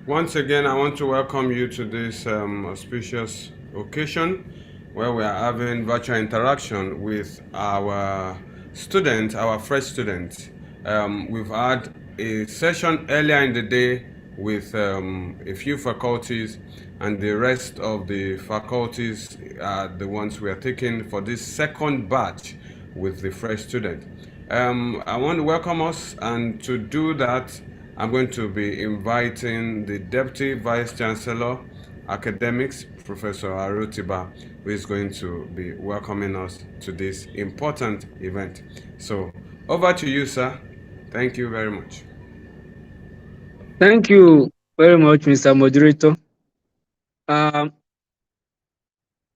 Once again, I want to welcome you to this auspicious occasion where we are having virtual interaction with our students, our fresh students. We've had a session earlier in the day with a few faculties, and the rest of the faculties are the ones we are taking for this second batch with the fresh student. I want to welcome us, and to do that, I'm going to be inviting the Deputy Vice Chancellor, Academics, Professor Arotiba, who is going to be welcoming us to this important event. So, over to you, sir. Thank you very much. Thank you very much, Mr. Moderator. I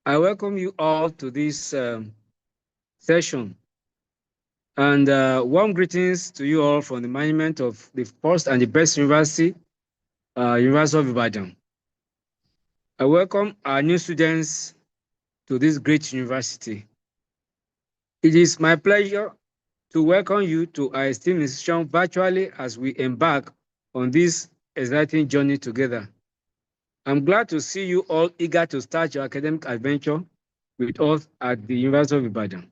welcome you all to this session. And warm greetings to you all from the management of the first and the best university, University of Ibadan. I welcome our new students to this great university. It is my pleasure to welcome you to our esteemed institution virtually as we embark on this exciting journey together. I'm glad to see you all eager to start your academic adventure with us at the University of Ibadan.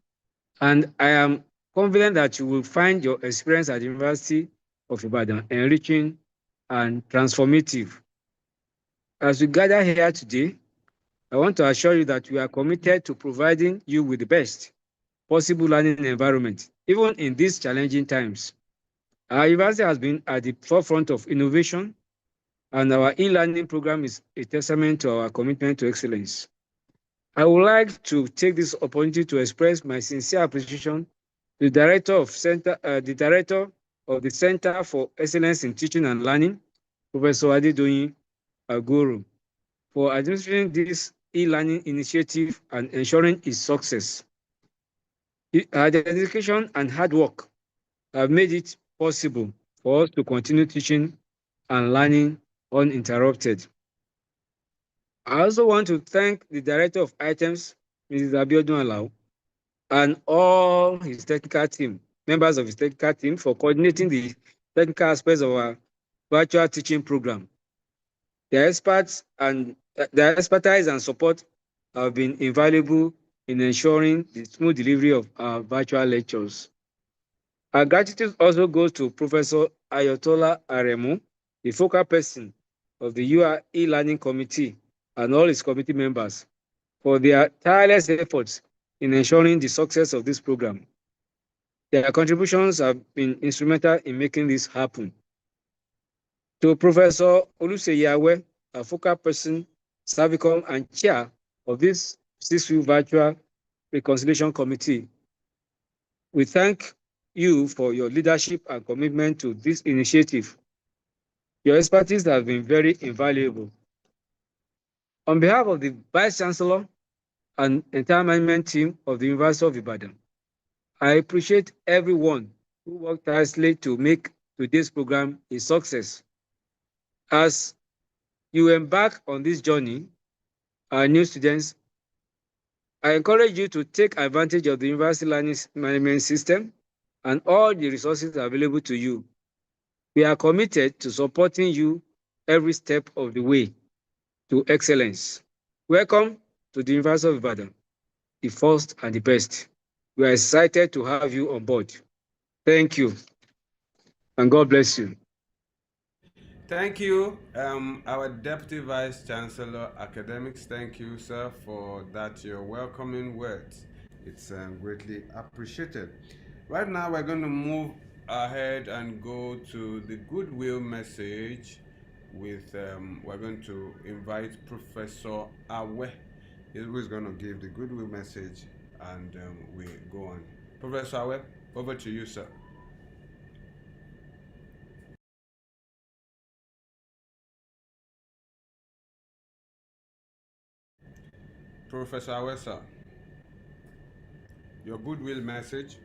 And I am confident that you will find your experience at the University of Ibadan enriching and transformative. As we gather here today, I want to assure you that we are committed to providing you with the best possible learning environment, even in these challenging times. Our university has been at the forefront of innovation, and our e-learning program is a testament to our commitment to excellence. I would like to take this opportunity to express my sincere appreciation to the director of the Center for Excellence in Teaching and Learning, Professor Adedoyin Agoro, for administering this e-learning initiative and ensuring its success. Her dedication and hard work have made it possible for us to continue teaching and learning uninterrupted. I also want to thank the Director of Items, Mrs. Abiodun Alao, and all his technical team, members of his technical team, for coordinating the technical aspects of our virtual teaching program. Their expertise and support have been invaluable in ensuring the smooth delivery of our virtual lectures. Our gratitude also goes to Professor Ayotola Aremu, the focal person of the UR e-learning committee, and all its committee members for their tireless efforts in ensuring the success of this program. Their contributions have been instrumental in making this happen. To Professor Oluseyi Awe, a focal person, Servicom, and chair of this CISU Virtual Reconciliation Committee, we thank you for your leadership and commitment to this initiative. Your expertise has been very invaluable. On behalf of the Vice Chancellor and entire management team of the University of Ibadan, I appreciate everyone who worked tirelessly to make today's program a success. As you embark on this journey, our new students, I encourage you to take advantage of the university learning management system and all the resources available to you. We are committed to supporting you every step of the way to excellence. Welcome to the University of Ibadan, the first and the best. We are excited to have you on board. Thank you, and God bless you. Thank you, our Deputy Vice Chancellor Academics. Thank you, sir, for that your welcoming words. It's greatly appreciated. Right now, we're going to move ahead and go to the goodwill message. We're going to invite Professor Awe, who is going to give the goodwill message, and we go on. Professor Awe, over to you, sir. Professor Awe, sir, your goodwill message.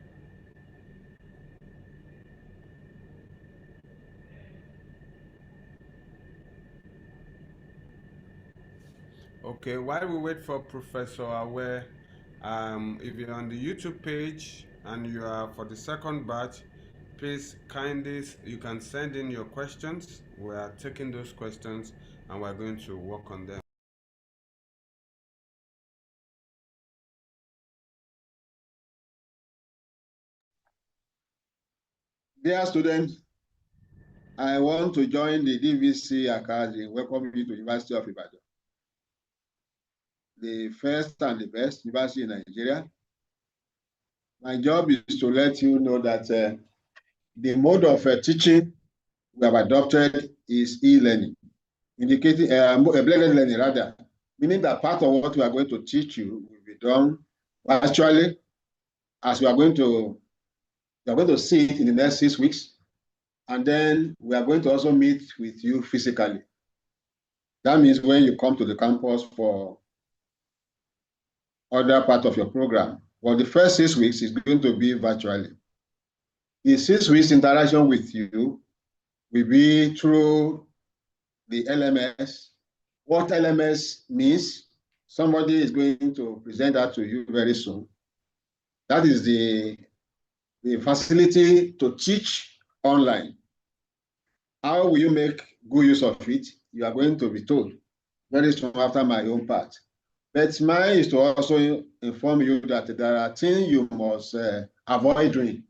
Okay, while we wait for Professor Aware, if you're on the YouTube page and you are for the second batch, please you can send in your questions. We are taking those questions and we're going to work on them. Dear students, I want to join the DVC Academy. Welcome you to University of Ibadan, the first and the best university in Nigeria. My job is to let you know that the mode of teaching we have adopted is e-learning, indicating blended learning rather, meaning that part of what we are going to teach you will be done virtually, as we are going to see it in the next 6 weeks. And then we are going to also meet with you physically. That means when you come to the campus for other part of your program. Well, the first 6 weeks is going to be virtually. The 6 weeks interaction with you will be through the LMS. What LMS means, somebody is going to present that to you very soon. That is the facility to teach online. How will you make good use of it? You are going to be told very soon after my own part. But mine is to also inform you that there are things you must avoid doing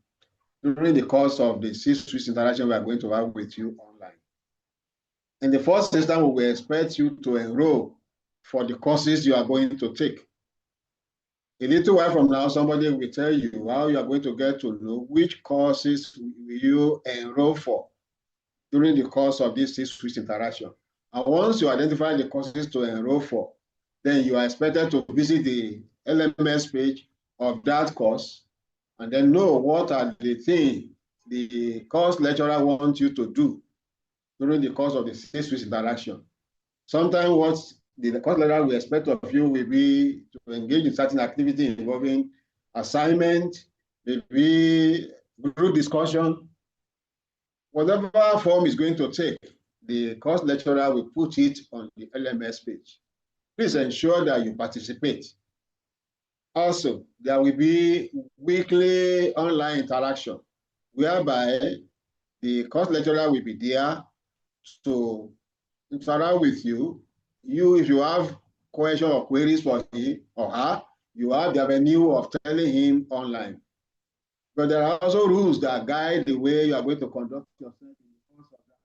during the course of the 6 weeks interaction we are going to have with you online. In the first instance, we will expect you to enroll for the courses you are going to take. A little while from now, somebody will tell you how you are going to get to know which courses will you enroll for during the course of this 6 weeks interaction. And once you identify the courses to enroll for, then you are expected to visit the LMS page of that course and then know what are the things the course lecturer wants you to do during the course of the 6 weeks interaction. Sometimes what the course lecturer will expect of you will be to engage in certain activity involving assignment, maybe group discussion. Whatever form is going to take, the course lecturer will put it on the LMS page. Please ensure that you participate. Also, there will be weekly online interaction, whereby the course lecturer will be there to interact with you. If you have questions or queries for him or her, you have the avenue of telling him online. But there are also rules that guide the way you are going to conduct yourself in the course of that.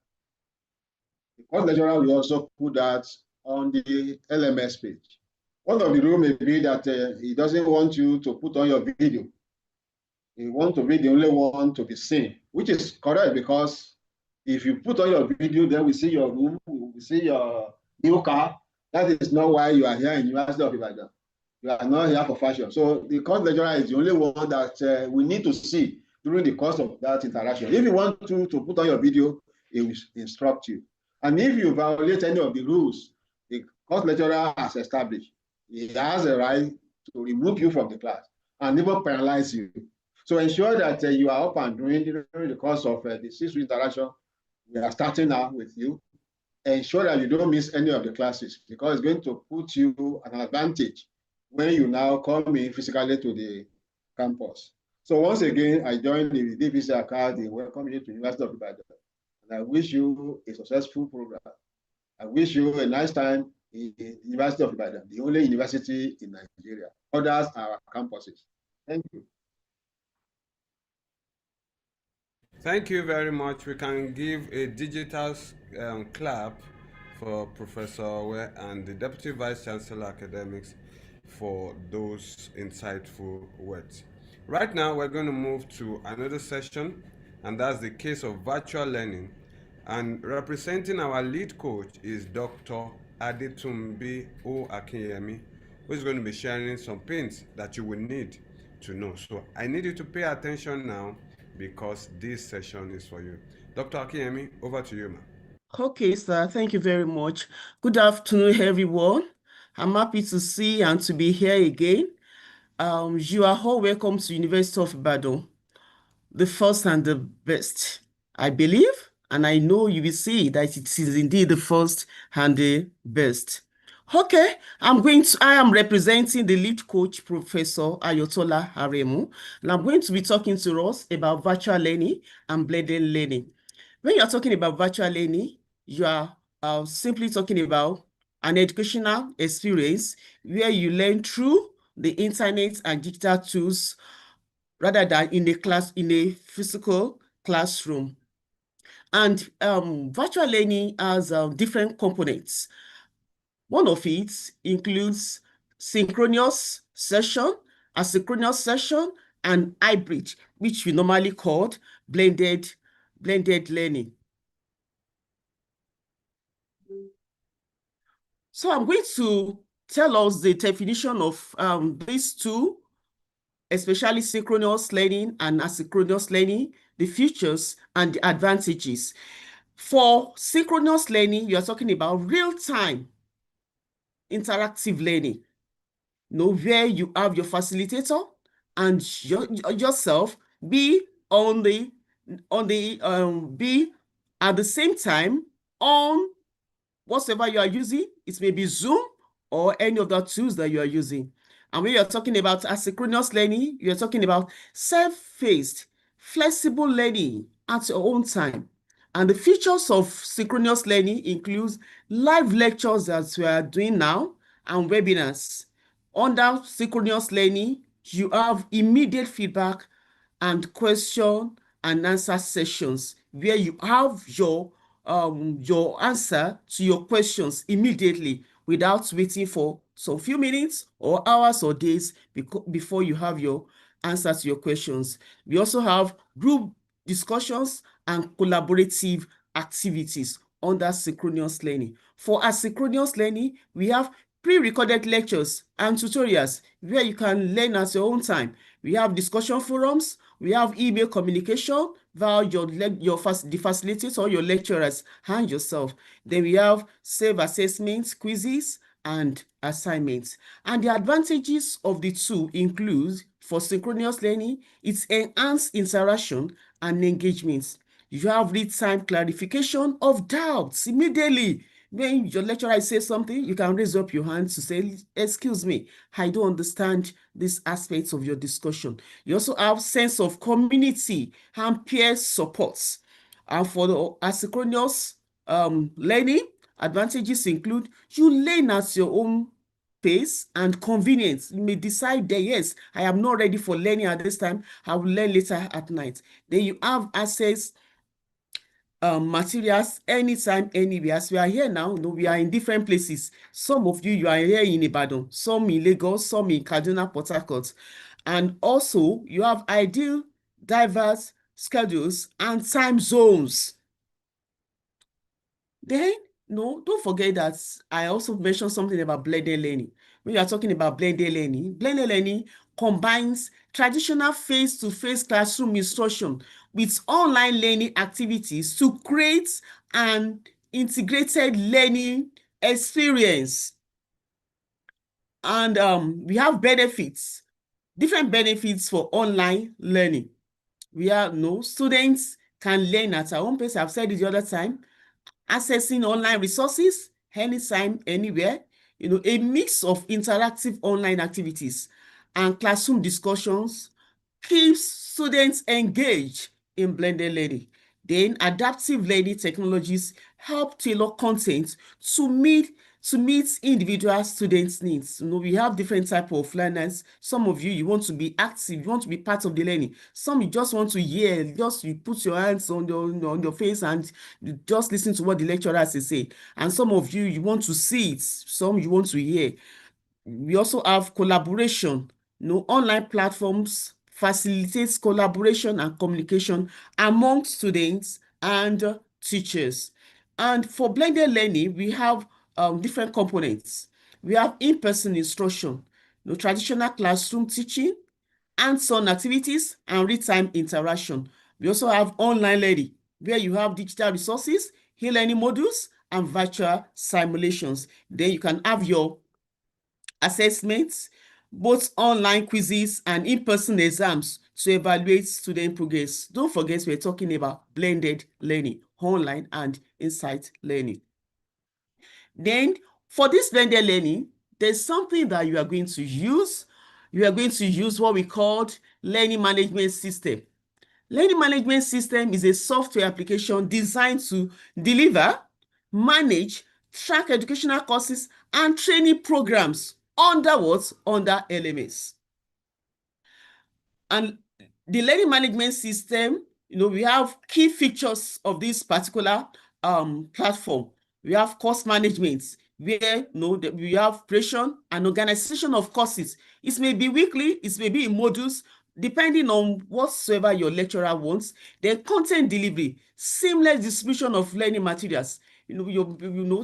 The course lecturer will also put that on the LMS page. One of the rules may be that he doesn't want you to put on your video. He wants to be the only one to be seen, which is correct, because if you put on your video, then we see your room, we see your new car. That is not why you are here in University of Ibadan. You are not here for fashion. So the course lecturer is the only one that we need to see during the course of that interaction. If you want to put on your video, he will instruct you. And if you violate any of the rules the course lecturer has established, he has a right to remove you from the class and even penalize you. So ensure that you are up and doing during the course of the 6 week interaction. We are starting now with you. Ensure that you don't miss any of the classes, because it's going to put you at an advantage when you now come in physically to the campus. So once again, I joined the DVC Academy. Welcome you to University of Ibadan. And I wish you a successful program. I wish you a nice time in the University of Ibadan, the only university in Nigeria. Others are campuses. Thank you. Thank you very much. We can give a digital clap for Professor Owe and the Deputy Vice Chancellor Academics for those insightful words. Right now, we're going to move to another session, and that's the case of virtual learning. And representing our lead coach is Dr. Adetumbi O. Akinyemi, who is going to be sharing some things that you will need to know. So I need you to pay attention now because this session is for you. Dr. Akinyemi, over to you, ma'am. Okay, sir. Thank you very much. Good afternoon, everyone. I'm happy to see and to be here again. You are all welcome to University of Ibadan, the first and the best, I believe, and I know you will see that it is indeed the first and the best. Okay, I am representing the lead coach, Professor Ayotola Aremu, and I'm going to be talking to us about virtual learning and blended learning. When you're talking about virtual learning, you are simply talking about an educational experience where you learn through the internet and digital tools rather than in a physical classroom. And virtual learning has different components. One of it includes synchronous session, asynchronous session, and hybrid, which we normally call blended learning. So I'm going to tell us the definition of these two, especially synchronous learning and asynchronous learning, the features and the advantages. For synchronous learning, you're talking about real-time interactive learning, where you have your facilitator and yourself be be at the same time on whatever you are using. It may be Zoom or any of the tools that you are using. And when you're talking about asynchronous learning, you're talking about self-paced, flexible learning at your own time. And the features of synchronous learning includes live lectures as we are doing now and webinars. Under synchronous learning, you have immediate feedback and question and answer sessions where you have your answer to your questions immediately without waiting for some few minutes or hours or days before you have your answer to your questions. We also have group discussions and collaborative activities under synchronous learning. For asynchronous learning, we have pre-recorded lectures and tutorials where you can learn at your own time. We have discussion forums, we have email communication via the facilitators or your lecturers and yourself. Then we have self-assessments, quizzes, and assignments. And the advantages of the two include, for synchronous learning, it's enhanced interaction and engagement. You have real-time clarification of doubts immediately. When your lecturer says something, you can raise up your hand to say, excuse me, I don't understand these aspects of your discussion. You also have sense of community and peer support. And for the asynchronous learning, advantages include you learn at your own pace and convenience. You may decide that, yes, I am not ready for learning at this time. I will learn later at night. Then you have access materials anytime, anywhere. As we are here now, we are in different places. Some of you are here in Ibadan, some in Lagos, some in Kaduna, Port Harcourt. And also, you have ideal, diverse schedules and time zones. Then, don't forget that I also mentioned something about blended learning. When you are talking about blended learning combines traditional face-to-face classroom instruction with online learning activities to create an integrated learning experience. And we have benefits, different benefits for online learning. We have students can learn at our own pace. I've said it the other time, accessing online resources anytime, anywhere, a mix of interactive online activities and classroom discussions keeps students engaged in blended learning. Then adaptive learning technologies help tailor content to meet individual students' needs. We have different type of learners. Some of you want to be active, you want to be part of the learning. Some you just want to hear, just you put your hands on your face and you just listen to what the lecturers say. And some of you want to see it, some you want to hear. We also have collaboration. Online platforms facilitates collaboration and communication among students and teachers. And for blended learning, we have different components. We have in-person instruction, traditional classroom teaching, hands-on activities, and real-time interaction. We also have online learning, where you have digital resources, e-learning modules, and virtual simulations. Then you can have your assessments, both online quizzes and in-person exams to evaluate student progress. Don't forget, we're talking about blended learning, online and in-site learning. Then for this blended learning, there's something that you are going to use. You are going to use what we call learning management system. Learning management system is a software application designed to deliver, manage, track educational courses and training programs under what? Under LMS. And the learning management system, we have key features of this particular platform. We have course management, where we have creation and organization of courses. It may be weekly, it may be in modules, depending on whatsoever your lecturer wants. Then content delivery, seamless distribution of learning materials.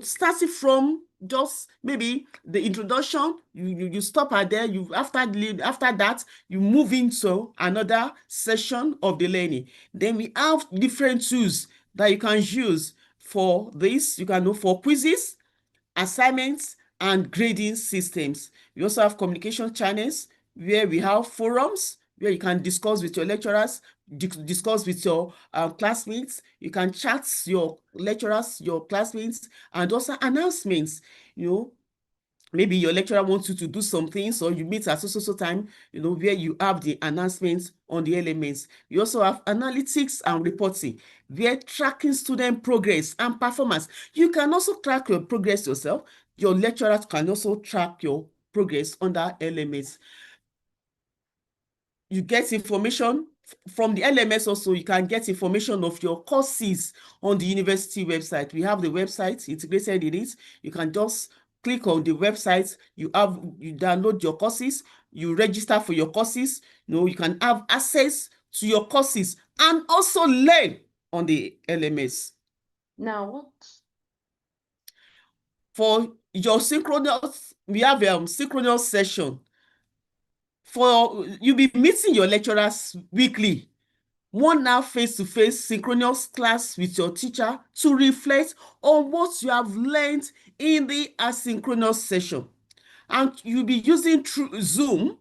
Starting from just maybe the introduction, you stop at there. After that, you move into another session of the learning. Then we have different tools that you can use for this. You can know for quizzes, assignments, and grading systems. We also have communication channels, where we have forums where you can discuss with your lecturers, discuss with your classmates. You can chat your lecturers, your classmates, and also announcements. Maybe your lecturer wants you to do some things, or you meet at so time, where you have the announcements on the elements. You also have analytics and reporting, where tracking student progress and performance. You can also track your progress yourself. Your lecturers can also track your progress under LMS. You get information from the LMS. Also, you can get information of your courses on the university website. We have the website integrated in it. You can just click on the website, you download your courses, you register for your courses. You can have access to your courses and also learn on the LMS. Now what? For your synchronous, we have a synchronous session. You'll be meeting your lecturers weekly. 1 hour face-to-face synchronous class with your teacher to reflect on what you have learned in the asynchronous session. And you'll be using through Zoom.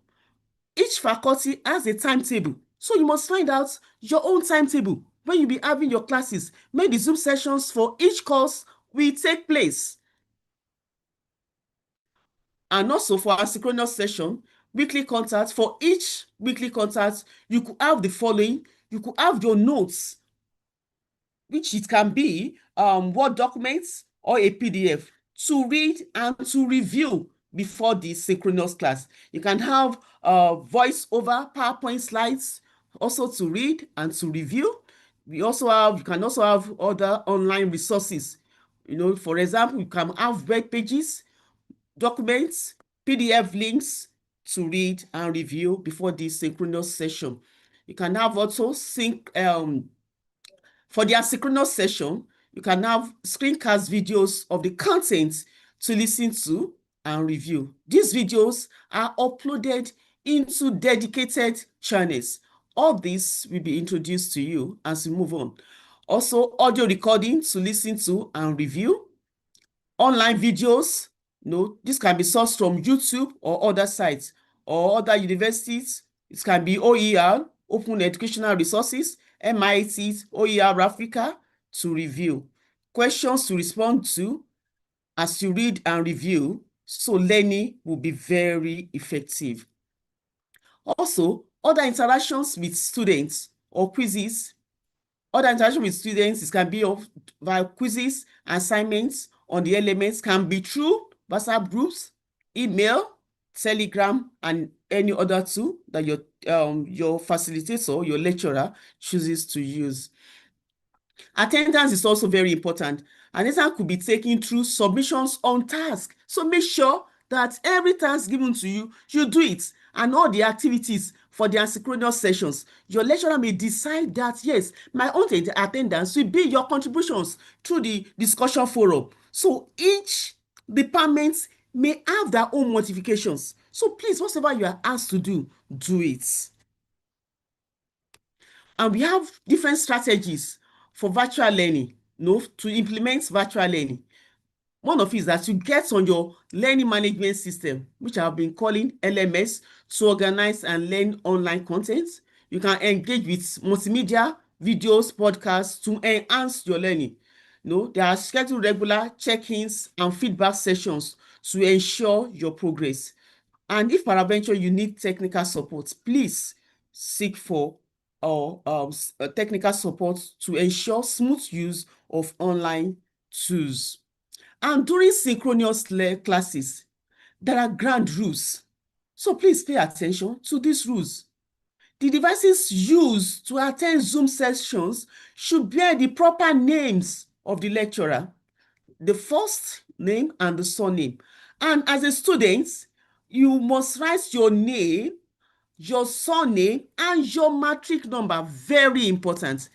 Each faculty has a timetable, so you must find out your own timetable when you'll be having your classes. When the Zoom sessions for each course will take place. And also for asynchronous session, weekly contact. For each weekly contact, you could have the following. You could have your notes, which it can be Word documents or a PDF, to read and to review before the synchronous class. You can have voice over PowerPoint slides also to read and to review. You can also have other online resources. For example, you can have web pages, documents, PDF links to read and review before the synchronous session. You can have also for the asynchronous session, you can have screencast videos of the content to listen to and review. These videos are uploaded into dedicated channels. All this will be introduced to you as we move on. Also, audio recording to listen to and review. Online videos, this can be sourced from YouTube or other sites or other universities. It can be OER, Open Educational Resources, MIT, OER Africa to review. Questions to respond to as you read and review, so learning will be very effective. Also, other interactions with students or quizzes, Other interaction with students, it can be via quizzes, assignments on the elements, can be through WhatsApp groups, email, Telegram, and any other tool that your facilitator, your lecturer chooses to use. Attendance is also very important. Attendance could be taken through submissions on task. So make sure that every task given to you, you do it. And all the activities for the asynchronous sessions, your lecturer may decide that, yes, my own attendance will be your contributions through the discussion forum. So each department may have their own modifications. So please, whatever you are asked to do it. And we have different strategies for virtual learning, to implement virtual learning. One of it is that you get on your learning management system, which I've been calling LMS, to organize and learn online content. You can engage with multimedia, videos, podcasts to enhance your learning. There are scheduled regular check-ins and feedback sessions to ensure your progress. And if peradventure you need technical support, please seek for technical support to ensure smooth use of online tools. And during synchronous classes, there are ground rules. So please pay attention to these rules. The devices used to attend Zoom sessions should bear the proper names of the lecturer, the first name and the surname. And as a student, you must write your name, your surname, and your matric number. Very important.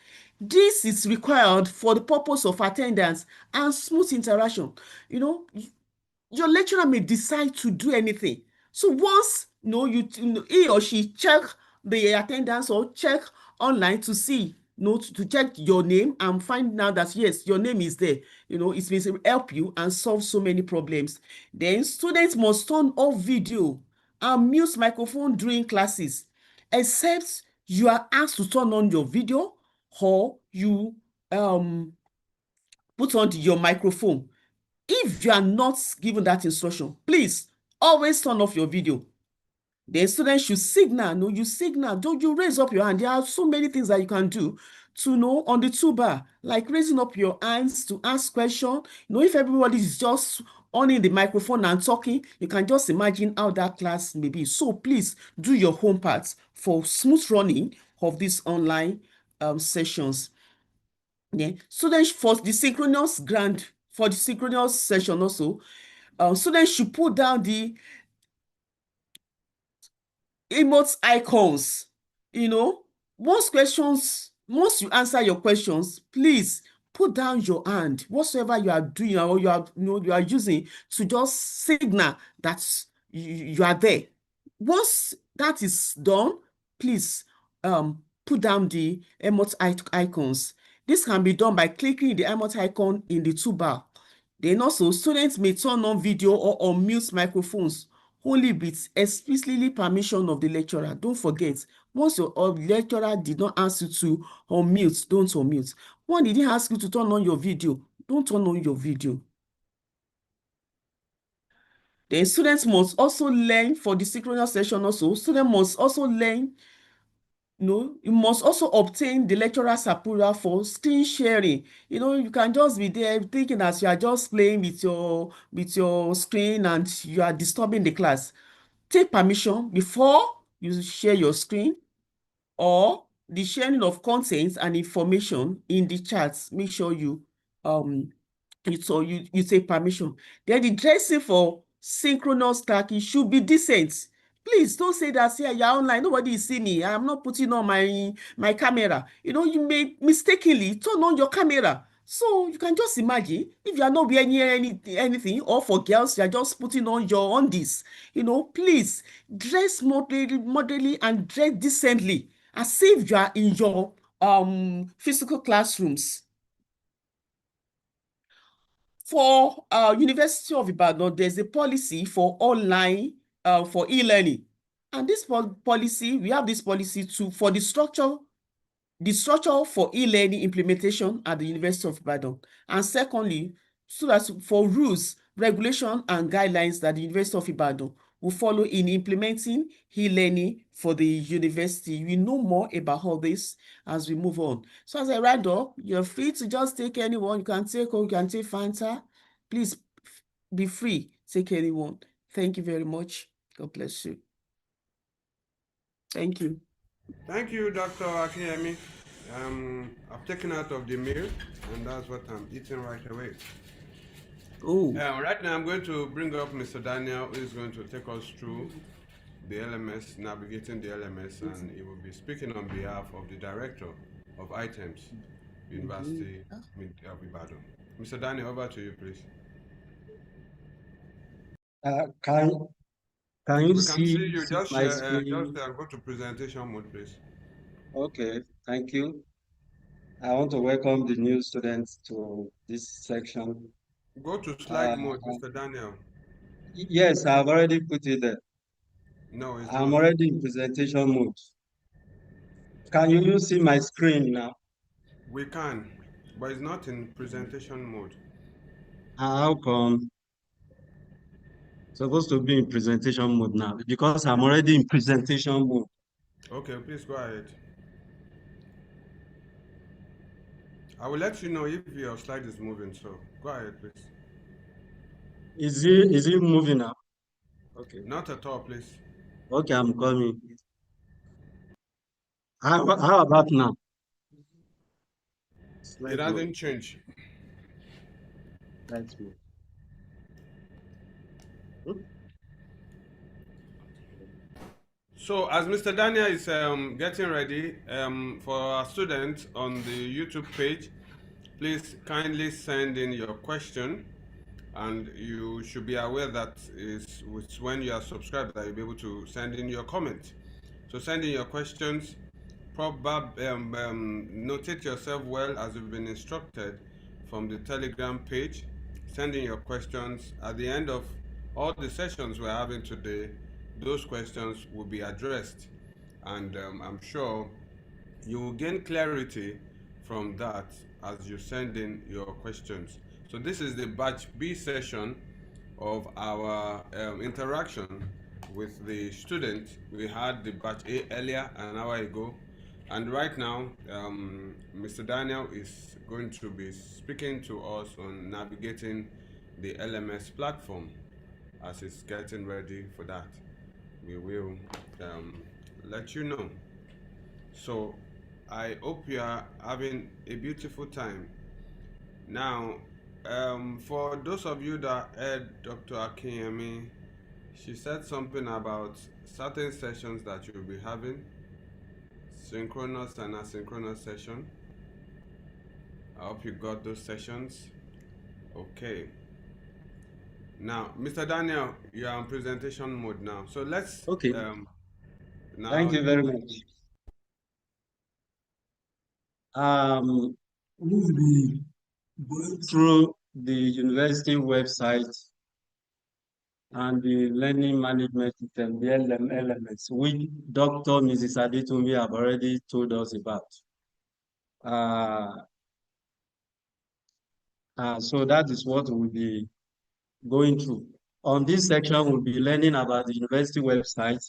This is required for the purpose of attendance and smooth interaction. Your lecturer may decide to do anything. So once he or she check the attendance or check online to see, to check your name and find out that yes, your name is there, it will help you and solve so many problems. Then students must turn off video and mute microphone during classes, except you are asked to turn on your video or you put on your microphone. If you are not given that instruction, please always turn off your video. The student should signal. You signal. Don't you raise up your hand? There are so many things that you can do to know on the toolbar, like raising up your hands to ask questions. If everybody is just on the microphone and talking, you can just imagine how that class may be. So please do your home part for smooth running of these online sessions. Students for the synchronous session also, students should put down the emote icons. Once you answer your questions, please put down your hand, whatsoever you are doing or you are using, to just signal that you are there. Once that is done, please put down the emote icons. This can be done by clicking the emote icon in the toolbar. Then also, students may turn on video or unmute microphones only with explicitly permission of the lecturer. Don't forget, once your lecturer did not ask you to unmute, don't unmute. When he didn't ask you to turn on your video, don't turn on your video. Then students must also learn for the synchronous session also. Students must also learn, you must also obtain the lecturer's approval for screen sharing. You can just be there thinking as you are just playing with your screen and you are disturbing the class. Take permission before you share your screen or the sharing of contents and information in the chats. Make sure you take permission. Then the dressing for synchronous tracking should be decent. Please don't say that, you're online, nobody is seeing me, I'm not putting on my camera. You may mistakenly turn on your camera. So you can just imagine if you are not wearing anything, or for girls, you are just putting on your undies. Please dress moderately and dress decently, as if you are in your physical classrooms. For University of Ibadan, there's a policy for online for e-learning, and this policy, we have this policy for the structure for e-learning implementation at the University of Ibadan, and secondly, so that for rules, regulation, and guidelines that the University of Ibadan will follow in implementing e-learning for the university. We know more about all this as we move on. So as I round up, you're free to just take anyone. You can take Coke, you can take Fanta. Please be free. Take anyone. Thank you very much. God bless you. Thank you. Thank you, Dr. Akinyemi. I've taken out of the meal, and that's what I'm eating right away. Oh, Right now, I'm going to bring up Mr. Daniel, who is going to take us through the LMS, navigating the LMS, and he will be speaking on behalf of the Director of Items, University of Ibadan. Mr. Daniel, over to you, please. Can you We can see see you. Just my share, screen? go to presentation mode, please. Okay, thank you. I want to welcome the new students to this section. Go to slide mode, Mr. Daniel. Yes, I've already put it there. No, it's I'm not. already in presentation mode. Can you see my screen now? We can, but it's not in presentation mode. How come? Supposed to be in presentation mode now because I'm already in presentation mode. Okay, please go ahead. I will let you know if your slide is moving, so go ahead, please. Is it moving now? Okay. Not at all, please. Okay, I'm coming. How about now? It hasn't changed. Let's move. So as Mr. Daniel is getting ready for our students on the YouTube page, please kindly send in your question, and you should be aware that is when you are subscribed that you'll be able to send in your comments. So send in your questions. Notate yourself well as you've been instructed from the Telegram page. Send in your questions. At the end of all the sessions we're having today, those questions will be addressed, and I'm sure you will gain clarity from that as you send in your questions. So this is the batch B session of our interaction with the student. We had the batch A earlier, an hour ago, and right now Mr. Daniel is going to be speaking to us on navigating the LMS platform. As he's getting ready for that, we will let you know. So I hope you are having a beautiful time. Now, for those of you that heard Dr. Akinyemi, she said something about certain sessions that you'll be having, synchronous and asynchronous session. I hope you got those sessions. Okay. Now, Mr. Daniel, you are in presentation mode now. So let's. Okay. Now, thank you very much. We'll be going through the university website and the learning management system, the LMS, which Dr. Mrs. Adetunbi have already told us about. So that is what we'll be going through. On this section, we'll be learning about the university website,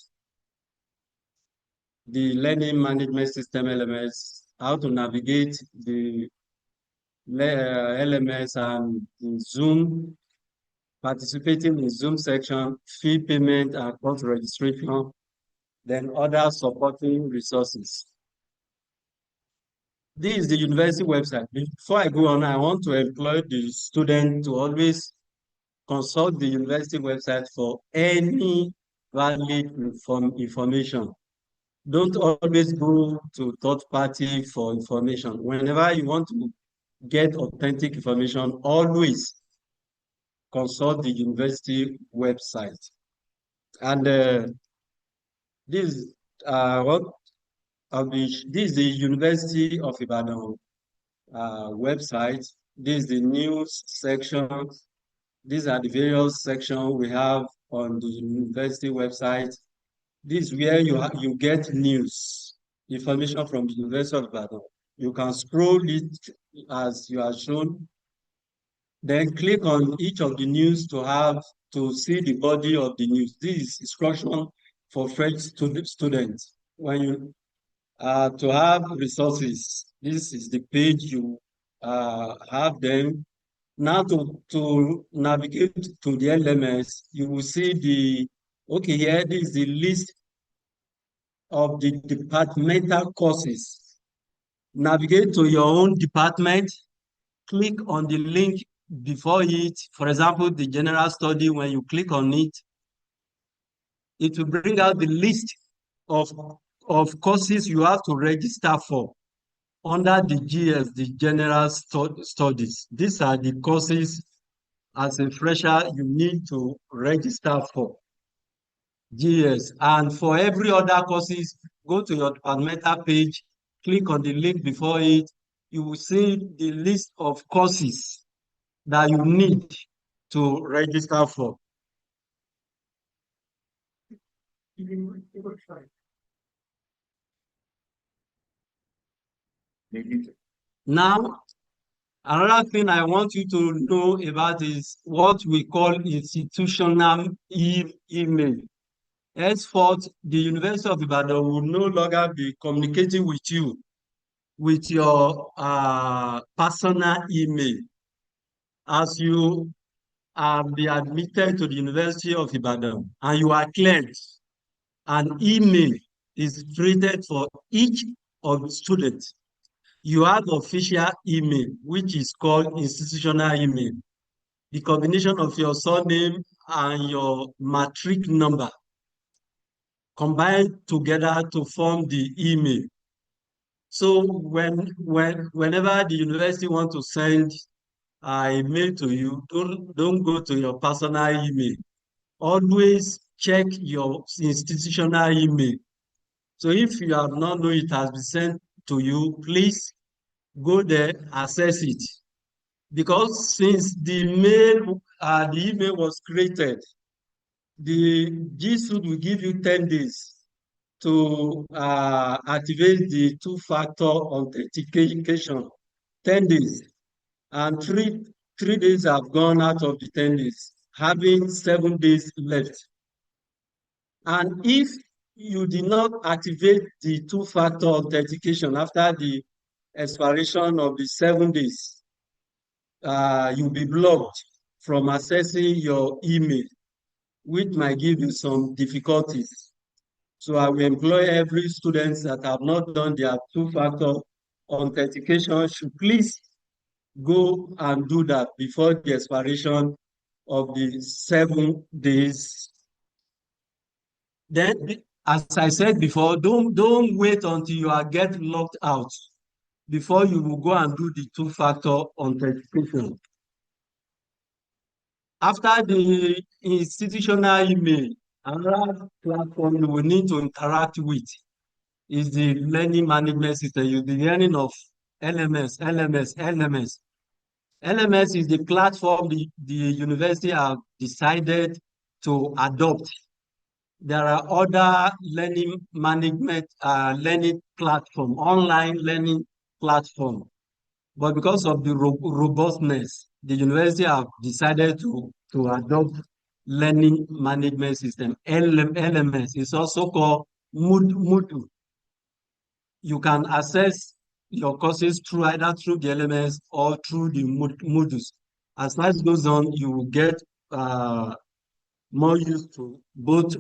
the learning management system LMS, how to navigate the LMS and the Zoom, participating in Zoom section, fee payment and course registration, then other supporting resources. This is the university website. Before I go on, I want to employ the student to always consult the university website for any valid information. Don't always go to third party for information. Whenever you want to get authentic information, always consult the university website. And this is the University of Ibadan website. This is the news section. These are the various sections we have on the university website. This is where you get news, information from the University of Ibadan. You can scroll it as you are shown. Then click on each of the news to see the body of the news. This is instruction for fresh students. When you to have resources, this is the page you have them. Now to navigate to the LMS, you will see okay, here this is the list of the departmental courses. Navigate to your own department, click on the link before it. For example, the general study, when you click on it, it will bring out the list of courses you have to register for under the GS, the general studies. These are the courses as a fresher you need to register for. GS. And for every other courses, go to your departmental page, click on the link before it. You will see the list of courses that you need to register for. Now, another thing I want you to know about is what we call institutional email. Henceforth, the University of Ibadan will no longer be communicating with you with your personal email. As you be admitted to the University of Ibadan and you are cleared, an email is created for each of the students. You have official email, which is called institutional email. The combination of your surname and your matric number combined together to form the email. So whenever the university wants to send an email to you, don't go to your personal email. Always check your institutional email. So if you have not known it has been sent to you, please go there, access it. Because since the email was created, the G Suite will give you 10 days to activate the two-factor authentication. 10 days. And three days have gone out of the 10 days, having 7 days left. And if you did not activate the two-factor authentication after the expiration of the 7 days, you'll be blocked from accessing your email, which might give you some difficulties. So I will employ every student that have not done their two-factor authentication should please go and do that before the expiration of the 7 days. Then, as I said before, don't wait until you are get locked out before you will go and do the two-factor authentication. After the institutional email, another platform you will need to interact with is the learning management system. You'll be learning of LMS. LMS is the platform the university have decided to adopt. There are other learning management, learning platform, online learning platform. But because of the robustness, the university have decided to adopt learning management system, LMS. It's also called Moodle. You can access your courses either through the LMS or through the Moodles. As time goes on, you will get more used to both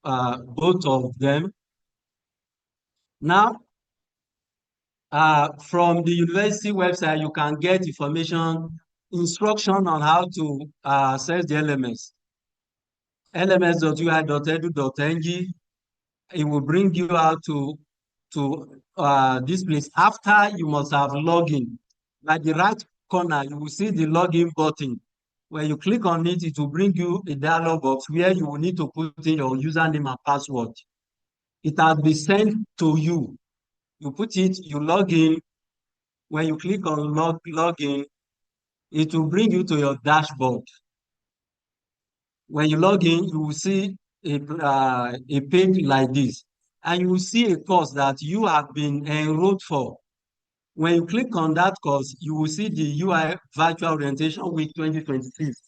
of them. Now, from the university website, you can get instruction on how to access the LMS. lms.ui.edu.ng. It will bring you out to this place. After you must have login. At the right corner, you will see the login button. When you click on it, it will bring you a dialog box where you will need to put in your username and password. It has been sent to you. You put it, you log in. When you click on login, it will bring you to your dashboard. When you log in, you will see a page like this. And you will see a course that you have been enrolled for. When you click on that course, you will see the UI Virtual Orientation Week 2026,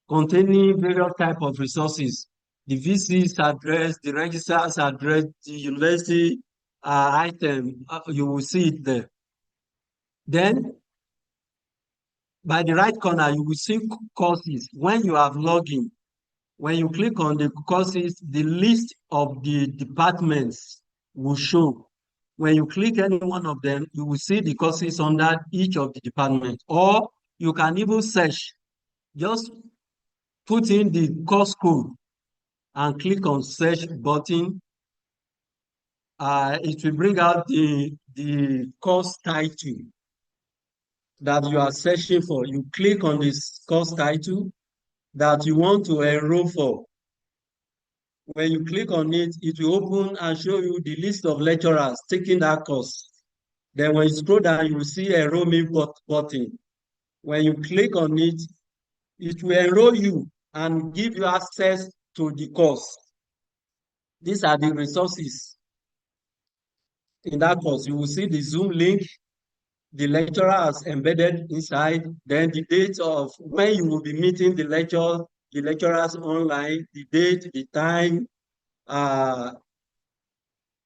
containing various types of resources, the VC's address, the registrar's address, the university item, you will see it there. Then, by the right corner, you will see courses. When you have login, when you click on the courses, the list of the departments will show. When you click any one of them, you will see the courses under each of the departments. Or you can even search. Just put in the course code and click on search button. It will bring out the course title that you are searching for. You click on this course title that you want to enroll for. When you click on it, it will open and show you the list of lecturers taking that course. Then when you scroll down, you will see enroll me button. When you click on it, it will enroll you and give you access to the course. These are the resources in that course. You will see the Zoom link, the lecturers embedded inside, then the date of when you will be meeting the lecturers online, the date, the time,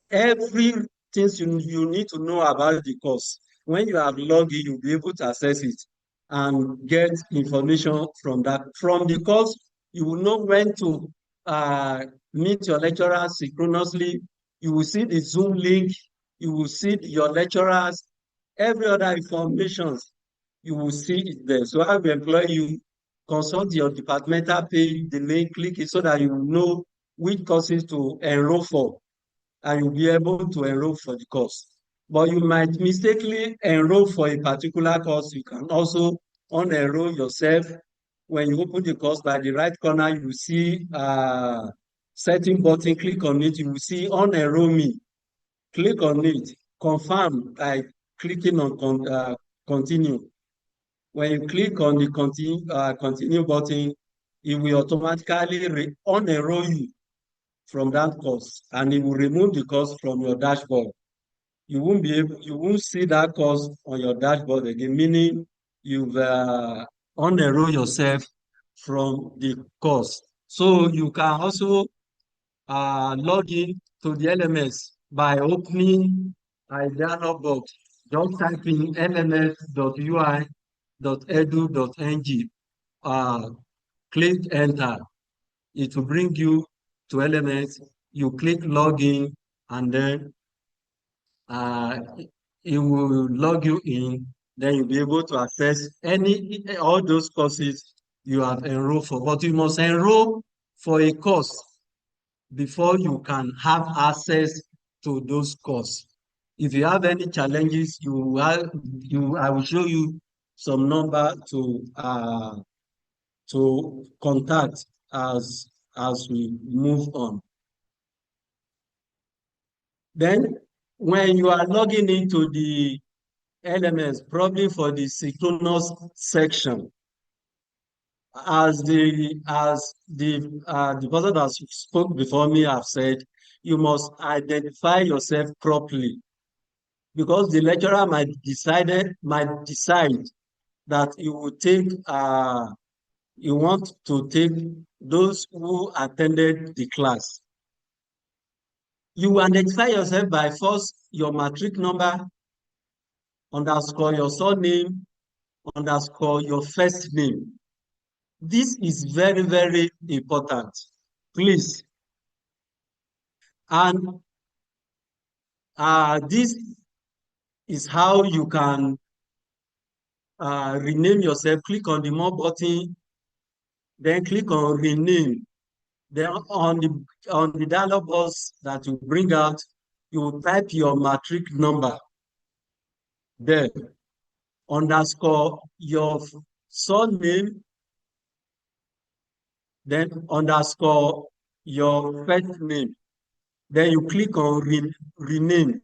everything you need to know about the course. When you have logged in, you'll be able to access it and get information from that. From the course, you will know when to meet your lecturers synchronously. You will see the Zoom link. You will see your lecturers. Every other information, you will see it there. So I will employ you, consult your departmental page, the link, click it so that you will know which courses to enroll for, and you'll be able to enroll for the course. But you might mistakenly enroll for a particular course. You can also unenroll yourself. When you open the course, by the right corner, you will see setting button, click on it, you will see unenroll me. Click on it, confirm by clicking on continue. When you click on the continue button, it will automatically unenroll you from that course, and it will remove the course from your dashboard. You won't see that course on your dashboard again, meaning you've unenrolled yourself from the course. So you can also log in to the LMS by opening a dialog box. Just type in lms.ui.edu.ng. Click enter. It will bring you to LMS. You click login, and then it will log you in. Then you'll be able to access all those courses you have enrolled for. But you must enroll for a course before you can have access to those courses. If you have any challenges, I will show you some number to contact as we move on. Then, when you are logging into the LMS, probably for the synchronous section, as the person that spoke before me have said, you must identify yourself properly, because the lecturer might decide that you want to take those who attended the class. You identify yourself by first your matric number, underscore your surname, underscore your first name. This is very, very important, please. And this is how you can rename yourself. Click on the More button, then click on Rename. Then on the dialog box that you bring out, you will type your matric number there, underscore your surname, then underscore your first name. Then you click on rename.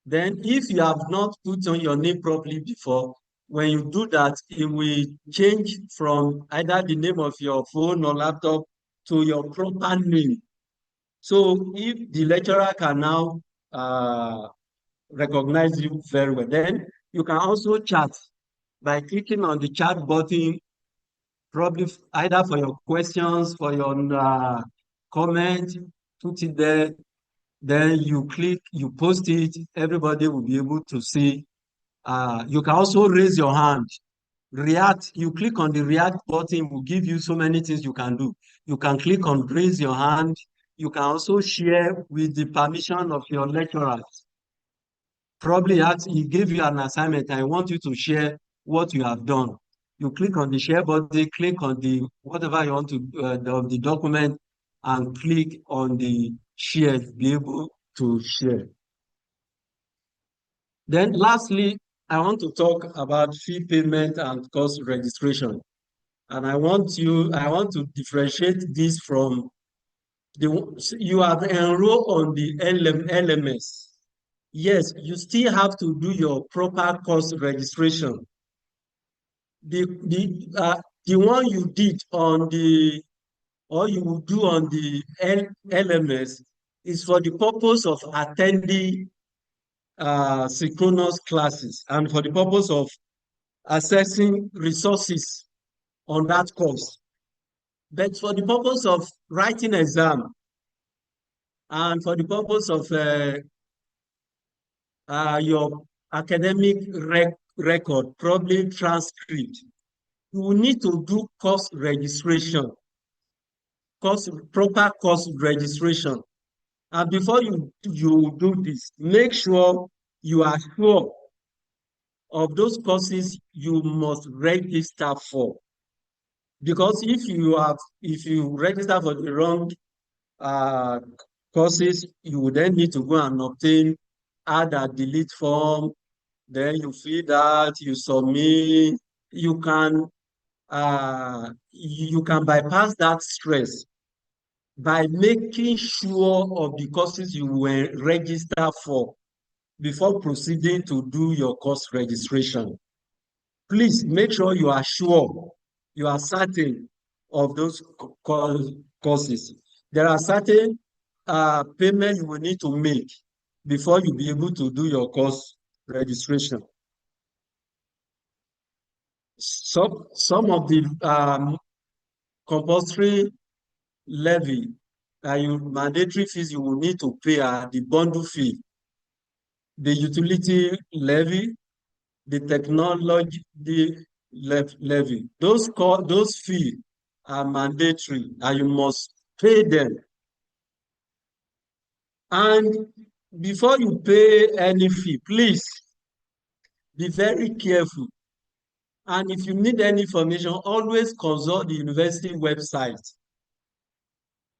Then if you have not put on your name properly before, when you do that, it will change from either the name of your phone or laptop to your proper name. So if the lecturer can now recognize you very well. Then you can also chat by clicking on the chat button, probably either for your questions, for your comment, put it there. Then you click, you post it, everybody will be able to see. You can also raise your hand. React, you click on the react button, will give you so many things you can do. You can click on raise your hand. You can also share with the permission of your lecturers. Probably he gave you an assignment and I want you to share what you have done. You click on the share button, click on the whatever you want to of the document, and click on the share, be able to share. Then lastly, I want to talk about fee payment and course registration. And I want to differentiate this from you have enrolled on the LMS. Yes, you still have to do your proper course registration. The one you did on or you will do on the LMS is for the purpose of attending synchronous classes and for the purpose of accessing resources on that course. But for the purpose of writing exam and for the purpose of your academic record, probably transcript, you will need to do course registration, proper course registration. And before you do this, make sure you are sure of those courses you must register for. Because if you register for the wrong courses, you will then need to go and obtain add and delete form. Then you fill that, you submit. You can bypass that stress by making sure of the courses you will register for before proceeding to do your course registration. Please make sure you are sure, you are certain of those courses. There are certain payments you will need to make before you be able to do your course registration. Some of the compulsory levy mandatory fees you will need to pay are the bundle fee, the utility levy, the technology levy. Those fees are mandatory and you must pay them. And before you pay any fee, please be very careful. And if you need any information, always consult the university website.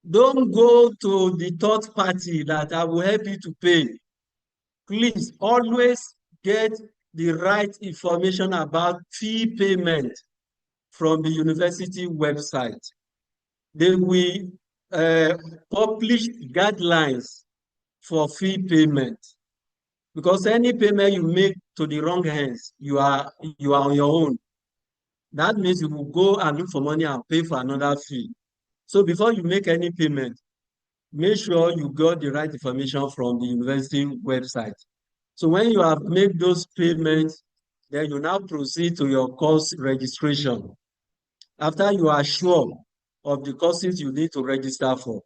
Don't go to the third party that I will help you to pay. Please always get the right information about fee payment from the university website. They will publish guidelines for fee payment. Because any payment you make to the wrong hands, you are on your own. That means you will go and look for money and pay for another fee. So before you make any payment, make sure you got the right information from the university website. So when you have made those payments, then you now proceed to your course registration. After you are sure of the courses you need to register for,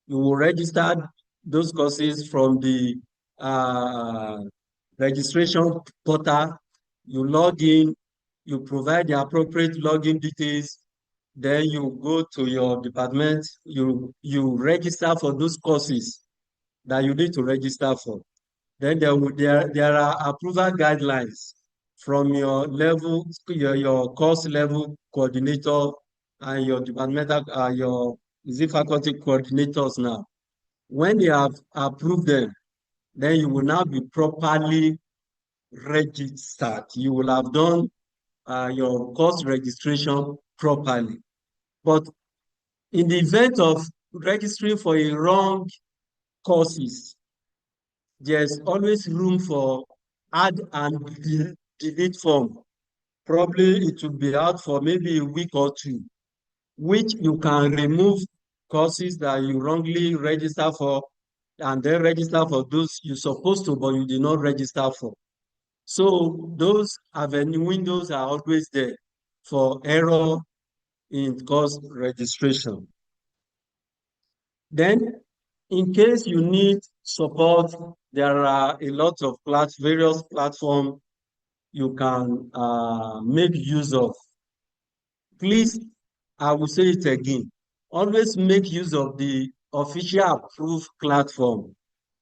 you will register those courses from the registration portal. You log in, you provide the appropriate login details, then you go to your department, you register for those courses that you need to register for. Then there are approval guidelines from your level, your course level coordinator and your departmental, your faculty coordinators now. When they have approved them, then you will now be properly registered. You will have done your course registration properly. But in the event of registering for a wrong courses, there's always room for add and delete form. Probably it will be out for maybe a week or two, which you can remove courses that you wrongly register for, and then register for those you're supposed to, but you did not register for. So those avenue windows are always there for error in course registration. Then, in case you need support, there are a lot of various platforms you can make use of. Please, I will say it again, always make use of the official approved platform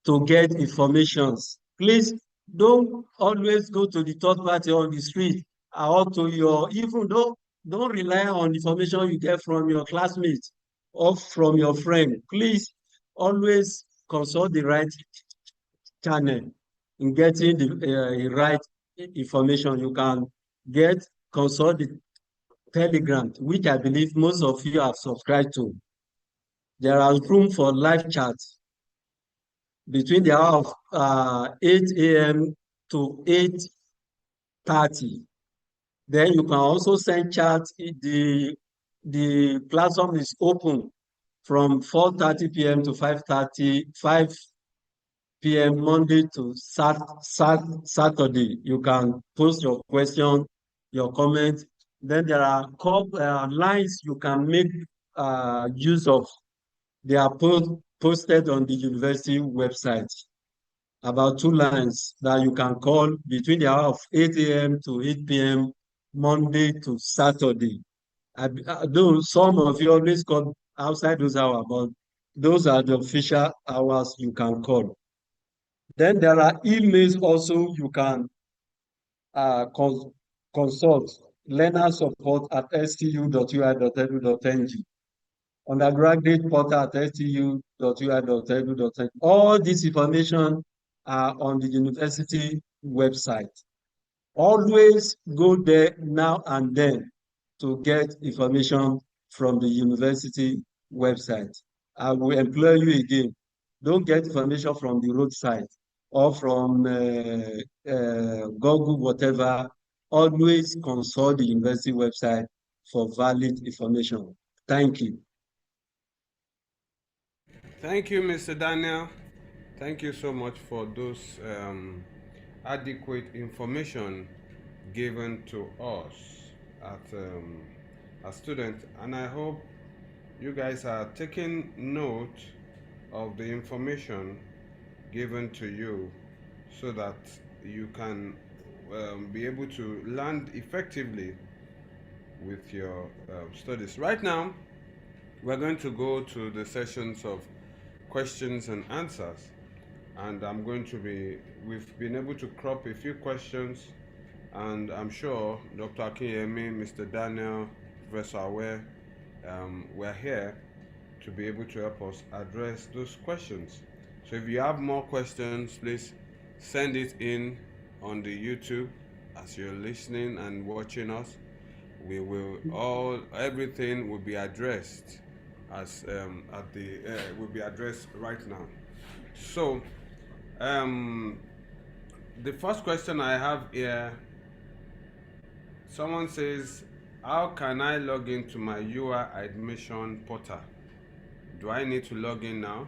to get informations. Please don't always go to the third party on the street or to your, even though, don't rely on information you get from your classmates or from your friend. Please always consult the right channel in getting the right information. You can consult the Telegram, which I believe most of you have subscribed to. There are room for live chat between the hour of 8 a.m. to 8:30. Then you can also send chat. The platform is open from 4:30 p.m. to 5 p.m. Monday to Saturday. You can post your question, your comment. Then there are lines you can make use of. They are posted on the university website. About 2 lines that you can call between the hour of 8 a.m. to 8 p.m. Monday to Saturday. Though some of you always call outside those hours, but those are the official hours you can call. Then there are emails also you can consult. learnersupport@stu.ui.edu.ng, undergraduate portal@stu.ui.edu.ng. All this information are on the university website. Always go there now and then to get information from the university website. I will employ you again. Don't get information from the roadside or from Google, whatever. Always consult the university website for valid information. Thank you. Thank you, Mr. Daniel. Thank you so much for those adequate information given to us as students, and I hope you guys are taking note of the information given to you so that you can be able to learn effectively with your studies. Right now, we're going to go to the sessions of questions and answers, and we've been able to crop a few questions, and I'm sure Dr. Akinyemi, Mr. Daniel, Professor Awe, we're here to be able to help us address those questions. So if you have more questions, please send it in on the YouTube as you're listening and watching us. Everything will be addressed will be addressed right now. So the first question I have here, someone says, how can I log into my UI admission portal? Do I need to log in now?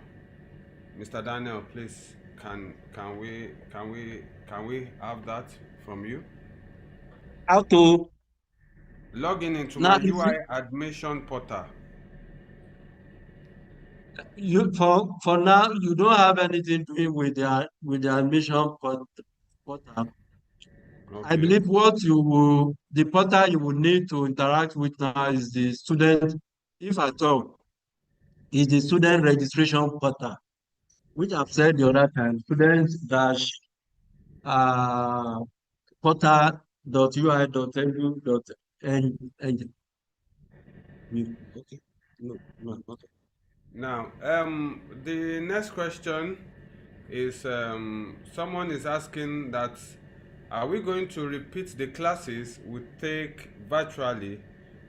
Mr. Daniel, please, can we have that from you? How to log in into now? my UI admission portal? For now, you don't have anything doing with the admission portal. Okay. I believe the portal you will need to interact with now is the student, if at all, is the student registration portal, which I've said the other time, student-portal.ui.edu.ng. Okay. No, okay. Now, the next question is someone is asking that, are we going to repeat the classes we take virtually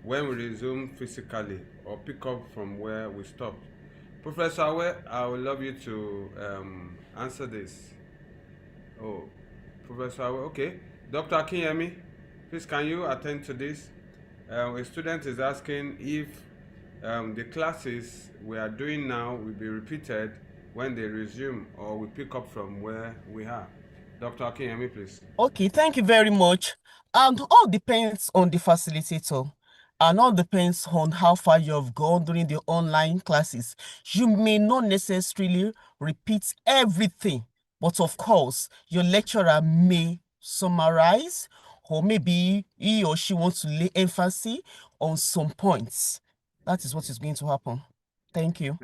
when we resume physically, or pick up from where we stopped? Professor Awe, I would love you to answer this. Oh, Professor Awe, okay. Dr. Akinyemi, please can you attend to this? A student is asking if the classes we are doing now will be repeated when they resume, or we pick up from where we are. Dr. Akinyemi, please. Okay, thank you very much. And all depends on the facilitator, and all depends on how far you have gone during the online classes. You may not necessarily repeat everything, but of course, your lecturer may summarize, or maybe he or she wants to lay emphasis on some points. That is what is going to happen. Thank you.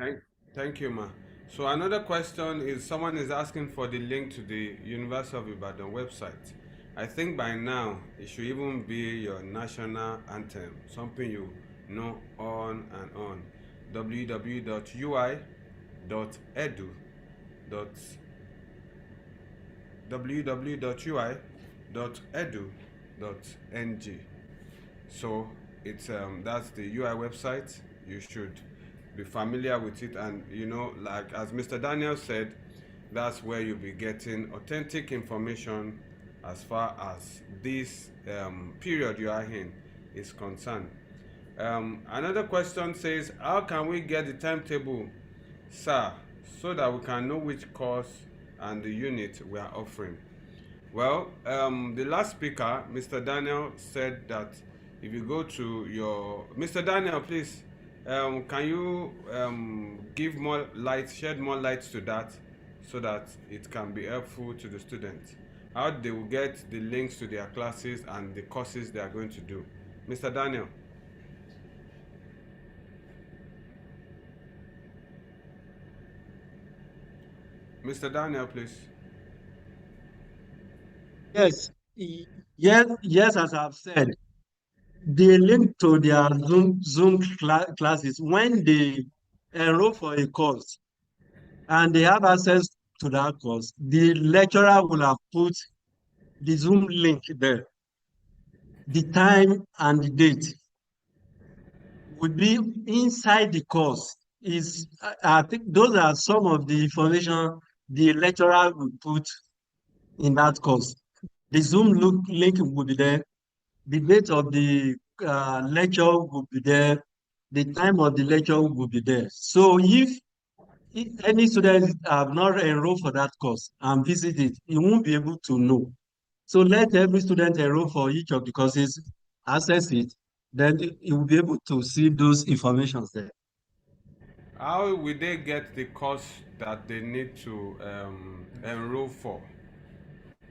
Thank you, ma. So another question is, someone is asking for the link to the University of Ibadan website. I think by now it should even be your national anthem, something you know on and on. www.ui.edu.ng. So it's that's the UI website. You should be familiar with it, and like as Mr. Daniel said, that's where you'll be getting authentic information as far as this period you are in is concerned. Another question says, how can we get the timetable, sir, so that we can know which course and the unit we are offering? Well, the last speaker, Mr. Daniel, said that if you go to your... Mr. Daniel, please, can you shed more light to that, so that it can be helpful to the students, how they will get the links to their classes and the courses they are going to do. Mr. Daniel. Mr. Daniel, please. Yes, yes, as I've said, the link to their Zoom classes, when they enroll for a course and they have access to that course, the lecturer will have put the Zoom link there. The time and the date would be inside the course. I think those are some of the information the lecturer will put in that course. The Zoom link will be there. The date of the lecture will be there. The time of the lecture will be there. So if any students have not enrolled for that course and visit it, you won't be able to know. So let every student enroll for each of the courses, access it, then you will be able to see those informations there. How will they get the course that they need to enroll for?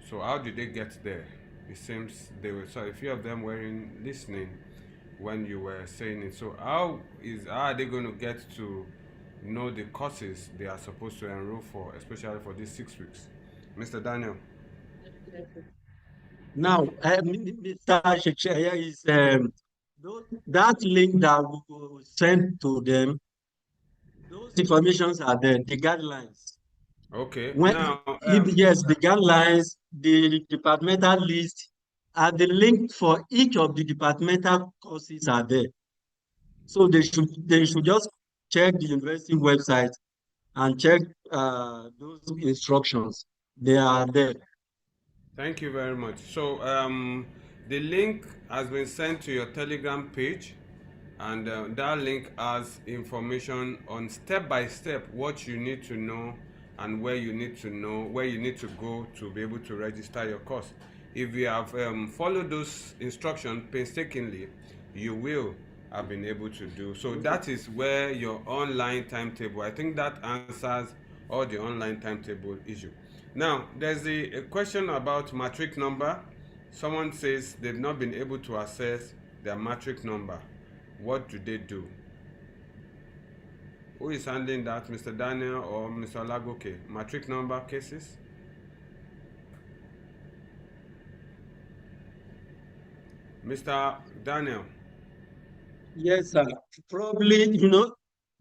So how did they get there? It seems they were, so a few of them weren't listening when you were saying it. So how are they going to get to know the courses they are supposed to enroll for, especially for these 6 weeks? Mr. Daniel. Now, Mr. Shekshaya is that link that we will send to them. Those informations are there, the guidelines. Okay. Yes, the guidelines, the departmental list, and the link for each of the departmental courses are there. So they should just check the university website and check those instructions. They are there. Thank you very much. So the link has been sent to your Telegram page, and that link has information on step by step what you need to know and where you need to go to be able to register your course. If you have followed those instructions painstakingly, you will have been able to do. So that is where your online timetable, I think that answers all the online timetable issue. Now, there's a question about matric number. Someone says they've not been able to access their matric number. What do they do? Who is handling that, Mr. Daniel or Mr. Olagoke? Matric number cases? Mr. Daniel. Yes, sir. Probably,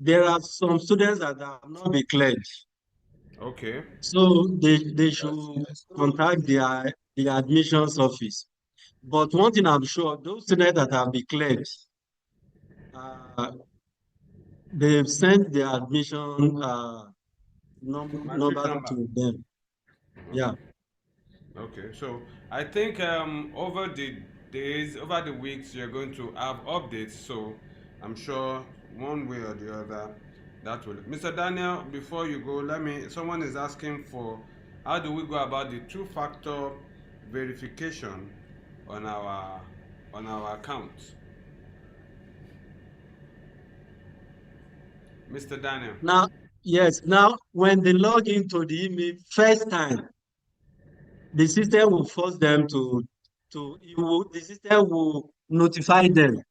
there are some students that have not been cleared. Okay. So they should contact the admissions office. But one thing I'm sure, those students that have been cleared, they've sent their admission number to them. Yeah. Okay, so I think over the days, over the weeks, you're going to have updates. So I'm sure one way or the other, That will. Mr. Daniel, before you go, someone is asking for how do we go about the two-factor verification on our account? Mr. Daniel. Now, yes, now when they log into the email first time, the system will force them the system will notify them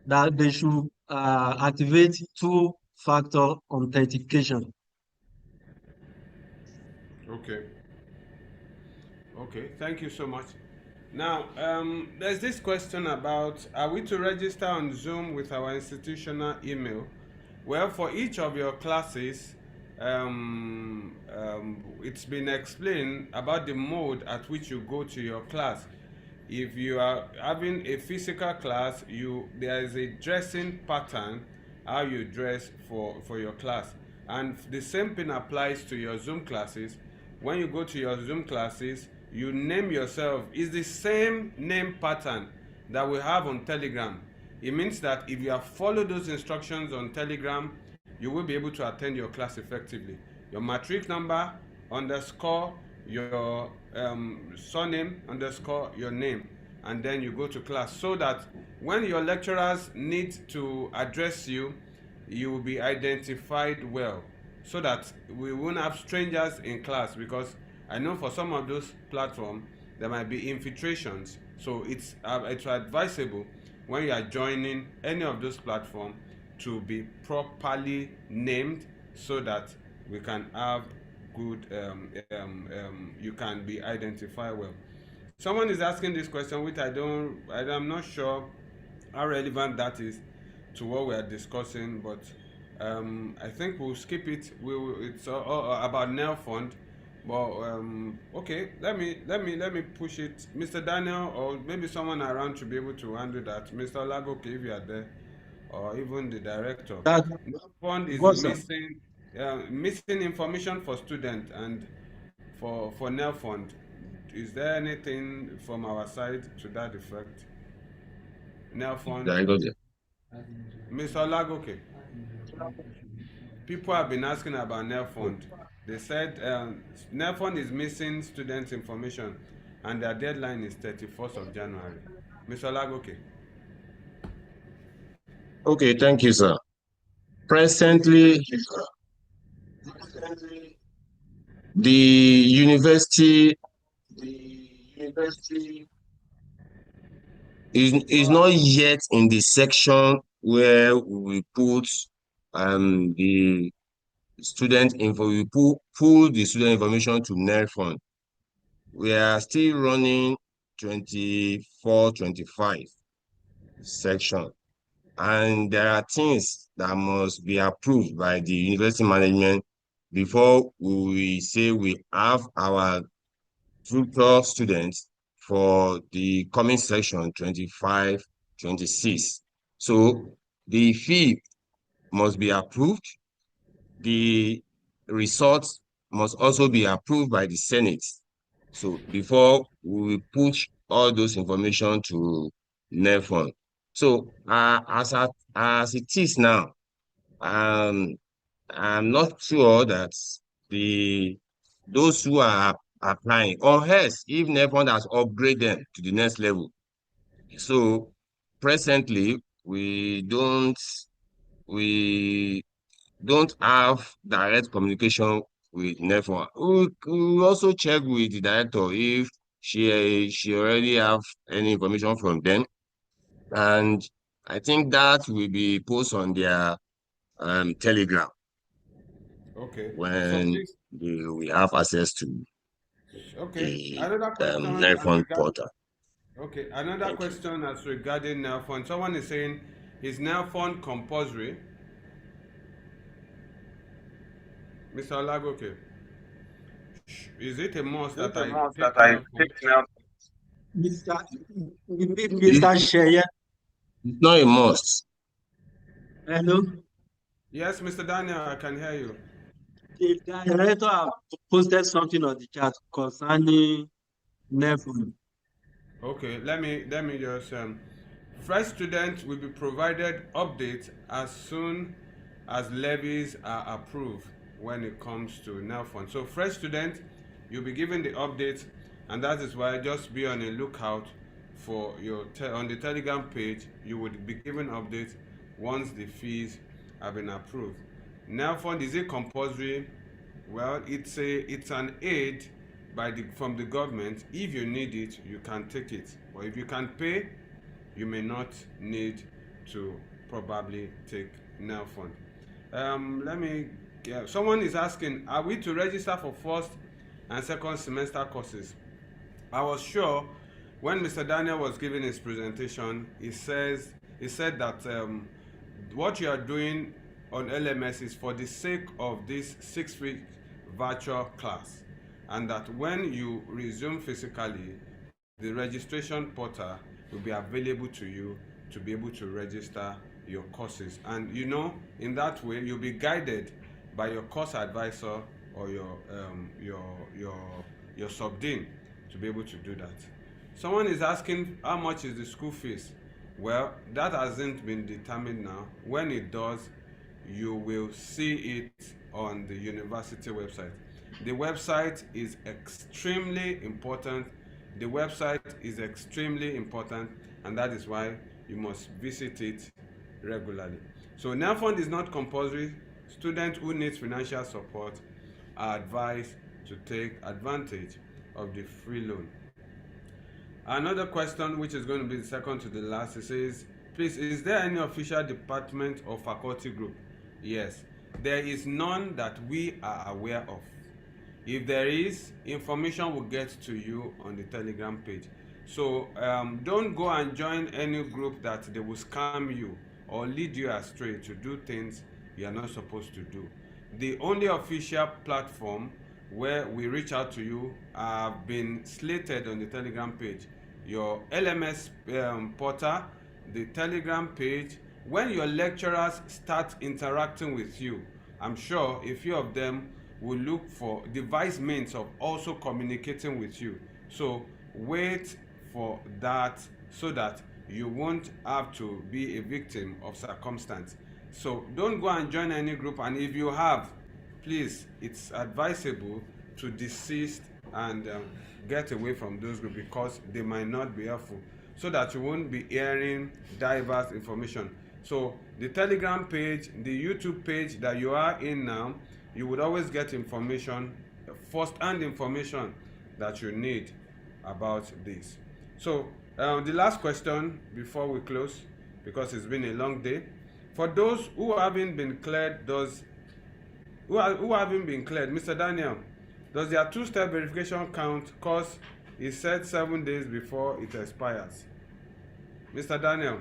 that they should activate two-factor authentication. Okay. Okay, thank you so much. Now, there's this question about, are we to register on Zoom with our institutional email? Well, for each of your classes, it's been explained about the mode at which you go to your class. If you are having a physical class, there is a dressing pattern, how you dress for your class. And the same thing applies to your Zoom classes. When you go to your Zoom classes, you name yourself. It's the same name pattern that we have on Telegram. It means that if you have followed those instructions on Telegram, you will be able to attend your class effectively. Your matric number underscore your surname underscore your name, and then you go to class, so that when your lecturers need to address you, you will be identified well, so that we won't have strangers in class, because I know for some of those platforms there might be infiltrations. So it's advisable when you are joining any of those platforms to be properly named, so that we can have good you can be identified well. Someone is asking this question, which I'm not sure how relevant that is to what we are discussing, but I think we'll skip it. It's about NELFund, but okay, let me push it. Mr. Daniel, or maybe someone around should be able to handle that. Mr. Olagoke, if you are there, or even the director. That NELFund is was missing information for students and for NELFund. Is there anything from our side to that effect? NELFund. Mr. Olagoke. People have been asking about NELFund. They said NELFund is missing students' information, and their deadline is 31st of January. Mr. Olagoke. Okay, thank you, sir. Presently, the university is not yet in the section where we put the student info. We pull the student information to NELFund. We are still running 24-25 section, and there are things that must be approved by the university management before we say we have our future students for the coming section 25-26. So the fee must be approved. The results must also be approved by the Senate. So before we push all those information to NELFund. So as it is now, I'm not sure that those who are applying, or else if NELFund has upgraded them to the next level. So presently we don't have direct communication with NELFund. We also check with the director if she already have any information from them, and I think that will be posted on their Telegram. Okay. When we have access to okay. the Another question NELFund portal. Okay, another question as regarding NELFund. Someone is saying, is NELFund compulsory? Mr. Olagoke, is it a must that I take NELFund? Mr. Sheye. It's not a must. Hello. Yes, Mr. Daniel, I can hear you. The director have posted something on the chat concerning NELFund. Okay, let me just fresh students will be provided updates as soon as levies are approved when it comes to NELFund. So fresh student, you'll be given the update, and that is why just be on a lookout for your on the Telegram page. You would be given updates once the fees have been approved. NELFund, is it compulsory? Well, it's an aid from the government. If you need it, you can take it, but if you can't pay, you may not need to probably take NELFund. Someone is asking, are we to register for first and second semester courses? I was sure when Mr. Daniel was giving his presentation, he said that what you are doing on LMS is for the sake of this 6-week virtual class, and that when you resume physically, the registration portal will be available to you to be able to register your courses. And in that way, you'll be guided by your course advisor or your sub-dean to be able to do that. Someone is asking, how much is the school fees? Well, that hasn't been determined now. When it does, you will see it on the university website. The website is extremely important. The website is extremely important, and that is why you must visit it regularly. So NELFund is not compulsory. Students who need financial support are advised to take advantage of the free loan. Another question, which is going to be the second to the last, it says, please, is there any official department or faculty group? Yes, there is none that we are aware of. If there is, information will get to you on the Telegram page. So don't go and join any group that they will scam you or lead you astray to do things you are not supposed to do. The only official platform where we reach out to you have been slated on the Telegram page. Your LMS portal, the Telegram page. When your lecturers start interacting with you, I'm sure a few of them will look for device means of also communicating with you. So wait for that so that you won't have to be a victim of circumstance. So don't go and join any group, and if you have, please, it's advisable to desist and get away from those groups because they might not be helpful, so that you won't be hearing diverse information. So the Telegram page, the YouTube page that you are in now, you would always get information, first-hand information that you need about this. So the last question before we close, because it's been a long day. For those who haven't been cleared, who haven't been cleared, Mr. Daniel, does their two-step verification count? Because it said 7 days before it expires. Mr. Daniel,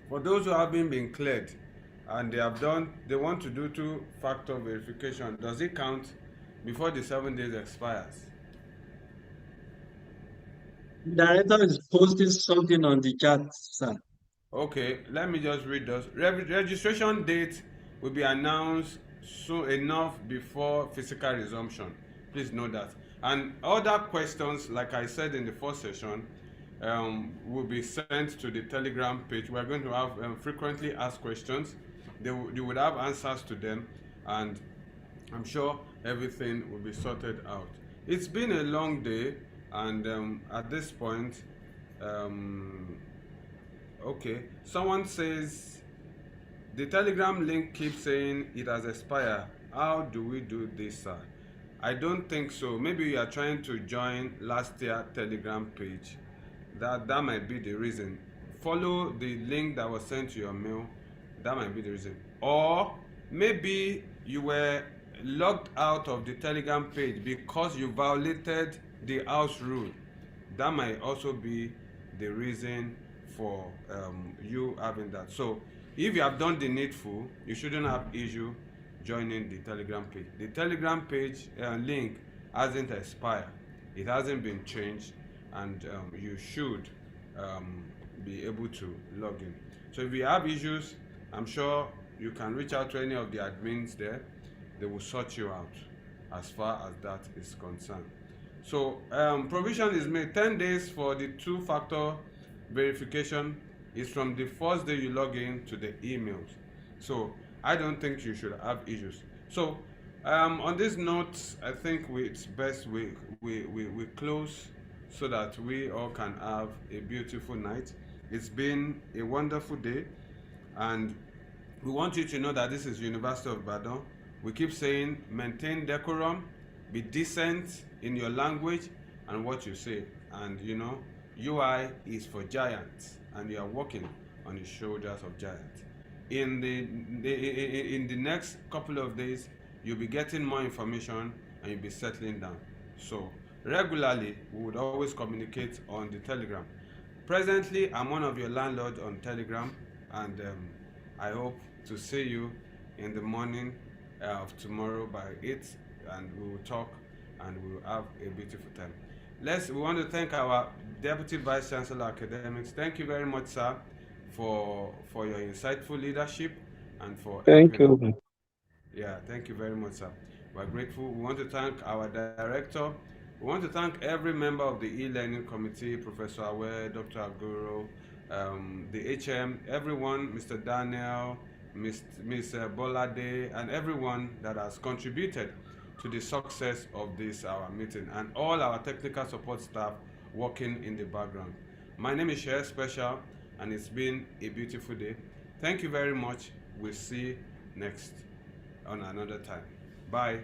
for those who haven't been cleared and they want to do two-factor verification, does it count before the 7 days expires? Director is posting something on the chat, sir. Okay, let me just read those. Registration date will be announced soon enough before physical resumption. Please note that. And other questions, like I said in the first session, will be sent to the Telegram page. We're going to have frequently asked questions. You would have answers to them, and I'm sure everything will be sorted out. It's been a long day, and at this point, okay, someone says the Telegram link keeps saying it has expired. How do we do this, sir? I don't think so. Maybe you are trying to join last year Telegram page. That might be the reason. Follow the link that was sent to your mail. That might be the reason. Or maybe you were logged out of the Telegram page because you violated the house rule. That might also be the reason for you having that. So if you have done the needful, you shouldn't have issue joining the Telegram page. The Telegram page link hasn't expired. It hasn't been changed, and you should be able to log in. So if you have issues, I'm sure you can reach out to any of the admins there. They will sort you out as far as that is concerned. So provision is made 10 days for the two-factor verification is from the first day you log in to the emails. So I don't think you should have issues. So on this note, I think it's best we close so that we all can have a beautiful night. It's been a wonderful day, and we want you to know that this is University of Ibadan. We keep saying maintain decorum, be decent in your language and what you say. And you know, UI is for giants, and you are walking on the shoulders of giants. In the next couple of days, you'll be getting more information and you'll be settling down. So regularly, we would always communicate on the Telegram. Presently, I'm one of your landlords on Telegram, and I hope to see you in the morning of tomorrow by 8, and we will talk and we will have a beautiful time. We want to thank our Deputy Vice Chancellor Academics. Thank you very much, sir, for your insightful leadership and for Thank you. Yeah, thank you very much, sir. We're grateful. We want to thank our director. We want to thank every member of the e-learning committee, Professor Awe, Dr. Aguro, the HM, everyone, Mr. Daniel, Ms. Bolade, and everyone that has contributed to the success of this our meeting, and all our technical support staff working in the background. My name is Share Special, and it's been a beautiful day. Thank you very much. We'll see you next on another time. Bye.